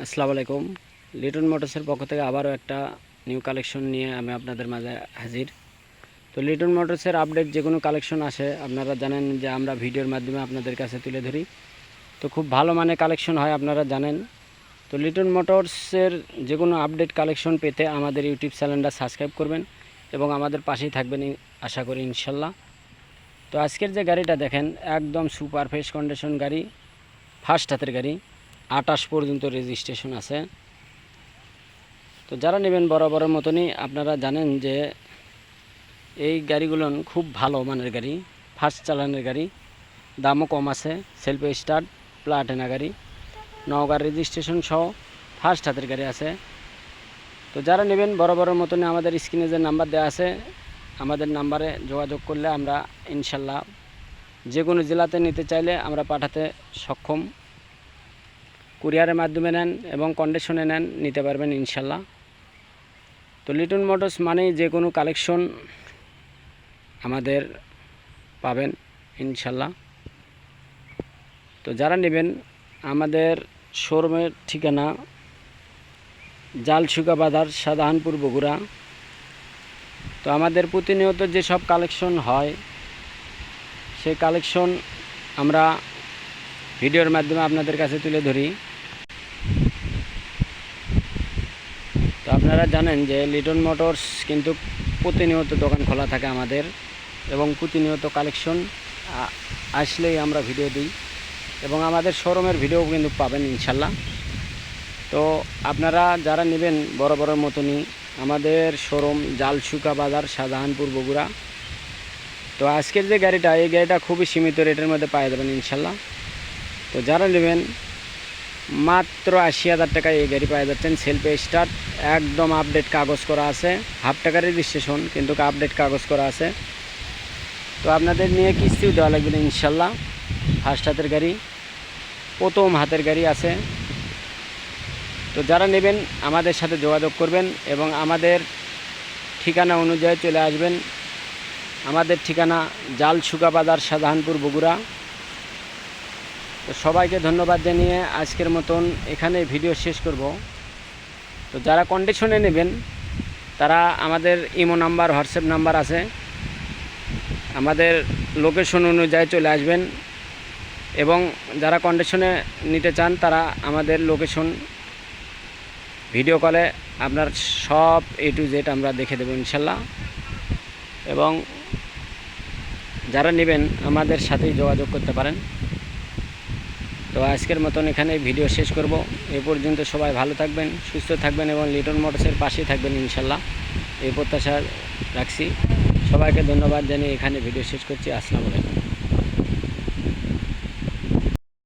আসসালামু আলাইকুম। লিটন মোটরসের পক্ষ থেকে আবারও একটা নিউ কালেকশন নিয়ে আমি আপনাদের মাঝে হাজির। তো লিটন মোটরসের আপডেট যে কোনো কালেকশন আসে আপনারা জানেন যে আমরা ভিডিওর মাধ্যমে আপনাদের কাছে তুলে ধরি। তো খুব ভালো মানে কালেকশন হয় আপনারা জানেন। তো লিটন মোটরসের যে কোনো আপডেট কালেকশন পেতে আমাদের ইউটিউব চ্যানেলটা সাবস্ক্রাইব করবেন এবং আমাদের পাশেই থাকবেন আশা করি ইনশাল্লাহ। তো আজকের যে গাড়িটা দেখেন একদম সুপার ফ্রেশ কন্ডিশন গাড়ি, ফার্স্ট হাতের গাড়ি, 28 পর্যন্ত রেজিস্ট্রেশন আছে। তো যারা নেবেন বরাবরের মতনই আপনারা জানেন যে এই গাড়িগুলো খুব ভালো মানের গাড়ি, ফার্স্ট চালানের গাড়ি, দামও কম আছে, সেলফ স্টার্ট প্লাটিনা গাড়ি, নওগাঁ রেজিস্ট্রেশন সহ ফার্স্ট হাতের গাড়ি আছে। তো যারা নেবেন বরাবরের মতনই আমাদের স্ক্রিনে যে নাম্বার দেওয়া আছে আমাদের নাম্বারে যোগাযোগ করলে আমরা ইনশাল্লাহ যে কোনো জেলাতে নিতে চাইলে আমরা পাঠাতে সক্ষম। কুরিয়ারের মাধ্যমে নেন এবং কন্ডিশনে নেন নিতে পারবেন ইনশাল্লাহ। তো লিটন মোটরস মানেই যে কোনো কালেকশন আমাদের পাবেন ইনশাল্লাহ। তো যারা নেবেন আমাদের শোরুমের ঠিকানা জালসুকা বাজার, শাহজাহানপুর, বগুড়া। তো আমাদের প্রতিনিয়ত যেসব কালেকশন হয় সেই কালেকশন আমরা ভিডিওর মাধ্যমে আপনাদের কাছে তুলে ধরি। তো আপনারা জানেন যে লিটন মোটরস কিন্তু প্রতিনিয়ত দোকান খোলা থাকে আমাদের এবং প্রতিনিয়ত কালেকশন আসলেই আমরা ভিডিও দিই এবং আমাদের শোরুমের ভিডিও কিন্তু পাবেন ইনশাল্লাহ। তো আপনারা যারা নেবেন বরাবরের মতনই আমাদের শোরুম জালসুকা বাজার, শাহজাহানপুর, বগুড়া। তো আজকের যে গাড়িটা এই গাড়িটা খুবই সীমিত রেটের মধ্যে পাওয়া যাবেন ইনশাল্লাহ। তো যারা নেবেন মাত্র 80,000 টাকায় এই গাড়ি পাওয়া যাচ্ছেন, সেলফে স্টার্ট, একদম আপডেট কাগজ করা আছে, হাফ টাকা রেজিস্ট্রেশন কিন্তু আপডেট কাগজ করা আছে। তো আপনাদের নিয়ে কিস্তিও দেওয়া লাগবে না ইনশাল্লাহ। ফার্স্ট হাতের গাড়ি, প্রথম হাতের গাড়ি আছে। তো যারা নেবেন আমাদের সাথে যোগাযোগ করবেন এবং আমাদের ঠিকানা অনুযায়ী চলে আসবেন। আমাদের ঠিকানা জালসুকা বাজার, শাহজাহানপুর, বগুড়া। তো সবাইকে ধন্যবাদ জানিয়ে আজকের মতন এখানে ভিডিও শেষ করব। তো যারা কন্ডিশনে নেবেন তারা আমাদের ইমো নাম্বার, হোয়াটসঅ্যাপ নাম্বার আছে, আমাদের লোকেশন অনুযায়ী চলে আসবেন এবং যারা কন্ডিশনে নিতে চান তারা আমাদের লোকেশন ভিডিও কলে আপনার সব A to Z আমরা দেখে দেবো ইনশাল্লাহ। এবং যারা নেবেন আমাদের সাথেই যোগাযোগ করতে পারেন। তো আজকের মতন এখানে ভিডিও শেষ করব। এ পর্যন্ত সবাই ভালো থাকবেন, সুস্থ থাকবেন এবং লিটন মোটরসের পাশেই থাকবেন ইনশাল্লাহ, এই প্রত্যাশা রাখছি। সবাইকে ধন্যবাদ জানিয়ে এখানে ভিডিও শেষ করছি। আসসালামু আলাইকুম।